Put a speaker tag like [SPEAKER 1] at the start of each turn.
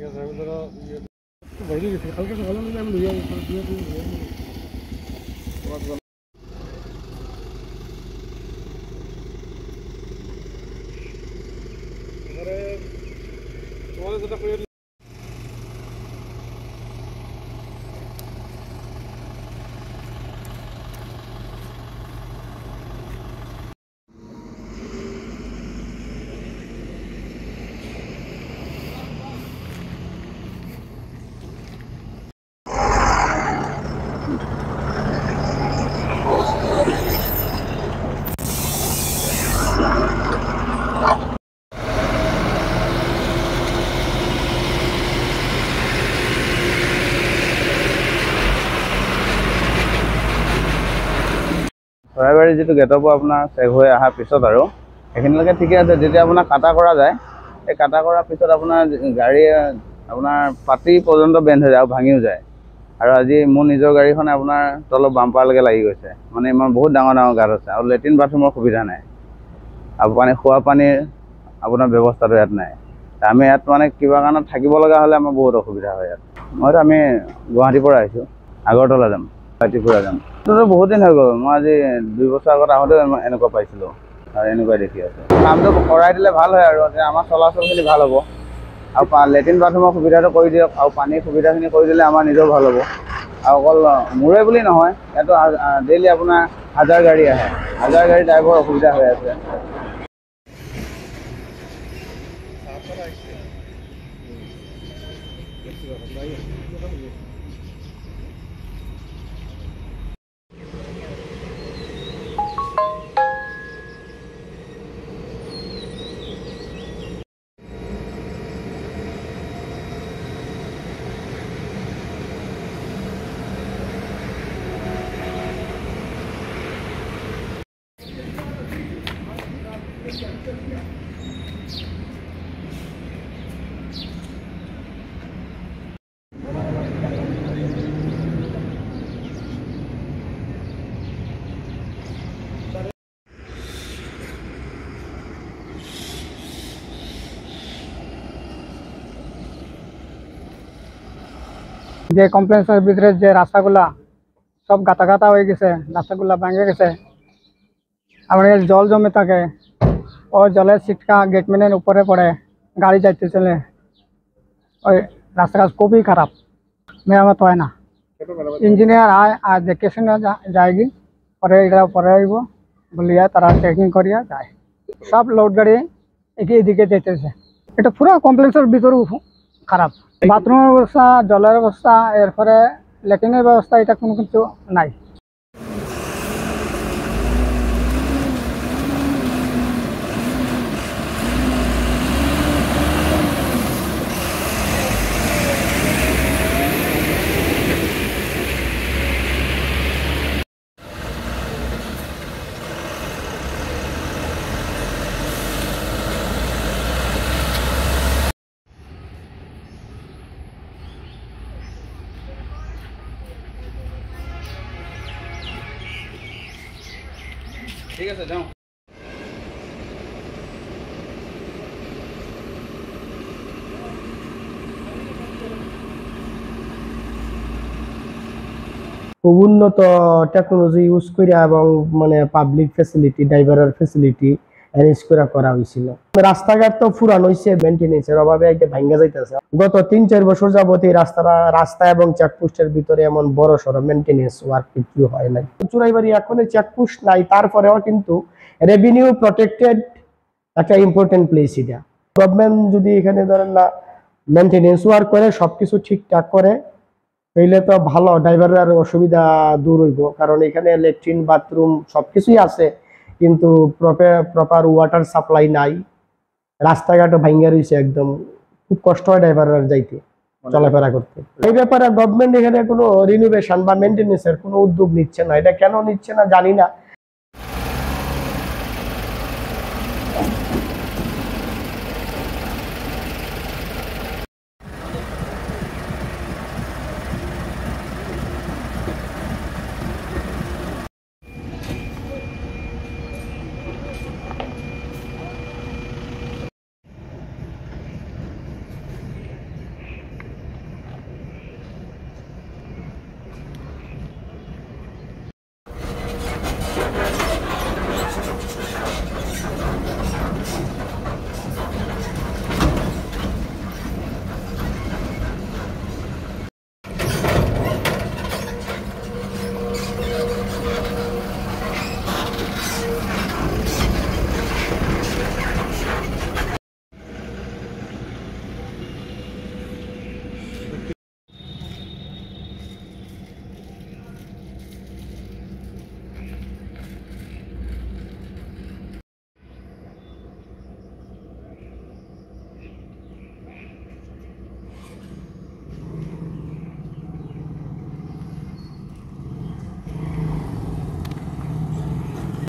[SPEAKER 1] আছে আমি ধরো বাইরে গেছি কালকে সকালে আমি লইয়া তোমাদের যেটা করে
[SPEAKER 2] চৰাইবাৰী যিটো গেটৰ পৰা আপোনাৰ চেক হৈ অহাৰ পিছত আৰু সেইখিনিলৈকে ঠিকে আছে। যেতিয়া আপোনাৰ কাটা কৰা যায়, এই কাটা কৰাৰ পিছত আপোনাৰ গাড়ী আপোনাৰ পাতি পৰ্যন্ত বেণ্ড হৈ যায় আৰু ভাঙিও যায়। আৰু আজি মোৰ নিজৰ গাড়ীখনে আপোনাৰ তলৰ বাম্পাৰলৈকে লাগি গৈছে। মানে ইমান বহুত ডাঙৰ ডাঙৰ গাঁত আছে আৰু লেট্ৰিন বাথৰুমৰ সুবিধা নাই আৰু খোৱা পানীৰ আপোনাৰ ব্যৱস্থাটো ইয়াত নাই। আমি ইয়াত মানে কিবা কাৰণত থাকিব লগা হ'লে আমাৰ বহুত অসুবিধা হয় ইয়াত। মইতো আমি গুৱাহাটীৰ পৰা আহিছোঁ, আগৰতলা যাম, ত্ৰিপুৰা যাম। এইটোতো বহুত দিন হৈ গ'ল। মই আজি 2 বছৰ আগত আহোঁতে এনেকুৱা পাইছিলোঁ আৰু এনেকুৱাই দেখি আছোঁ। কামটো কৰাই দিলে ভাল হয় আৰু তেতিয়া আমাৰ চলাচলখিনি ভাল হ'ব আৰু লেট্ৰিন বাথৰুমৰ সুবিধাটো কৰি দিয়ক আৰু পানীৰ সুবিধাখিনি কৰি দিলে আমাৰ নিজৰ ভাল হ'ব। আৰু অকল মোৰে বুলি নহয়, ইয়াতো ডেইলি আপোনাৰ 1000 গাড়ী আহে, 1000 গাড়ী ড্ৰাইভৰ অসুবিধা হৈ আছে।
[SPEAKER 3] যে কমপ্লেক্সের ভিতরে যে রাস্তাগুলা সব গাতা গাতা হয়ে গেছে, রাস্তাগুলা ভেঙে গেছে। আমার জল জমে থাকে, ও জলের ছিটকা গেটম্যানের উপরে পড়ে, গাড়ি যাইতে চলে। ওই রাস্তাঘাট খুবই খারাপ, মেরামত হয় না। ইঞ্জিনিয়ার আয় আর দেখে শুনে যায়গি, পরে এটা পরে আইব বলিয়া তারা চেকিং করিয়া যায়। সব লোড গাড়ি এদিকে যেতেছে। এটা পুরো কমপ্লেক্সের ভিতরেও খারাপ। বাথরুমের ব্যবস্থা, জলের ব্যবস্থা, এরপরে ল্যাট্রিনের ব্যবস্থা, এটা কোনো কিছু নাই।
[SPEAKER 2] ঠিক আছে, যাও।
[SPEAKER 4] খুব উন্নত টেকনোলজি ইউজ করে এবং মানে পাবলিক ফ্যাসিলিটি, ড্রাইভারের ফ্যাসিলিটি অ্যারেঞ্জ করা হয়েছিল। রাস্তাঘাট তো পুরানো হয়েছে, মেনটেন্যান্সের অভাবে একটা ভাঙ্গা যাইতেছে। গত 3-4 বছর যাবত এই রাস্তা এবং চেকপোস্টের ভিতরে এমন বড় সড়ো মেনটেন্যান্স ওয়ার্ক কিছু হয় নাই। চুরাইবাড়ি এখন চেকপোস্ট নাই, তারপরেও কিন্তু রেভিনিউ প্রটেক্টেড একটা ইম্পর্টেন্ট প্লেস। এটা গভর্নমেন্ট যদি এখানে ধরেন না মেনটেন্যান্স ওয়ার্ক করে, সবকিছু ঠিকঠাক করে, তাইলে তো ভালো, ড্রাইভারের অসুবিধা দূর হইব। কারণ এখানে ল্যাট্রিন বাথরুম সবকিছুই আছে, কিন্তু প্রপার ওয়াটার সাপ্লাই নাই। রাস্তাঘাটও ভাঙ্গা রয়েছে, একদম খুব কষ্ট হয় ড্রাইভাররা যাইতে, চলাফেরা করতে। এই ব্যাপারে গভর্নমেন্ট এখানে কোনো রিনোভেশন বা মেনটেন্যান্সের কোনো উদ্যোগ নিচ্ছে না। এটা কেন নিচ্ছে না জানি না।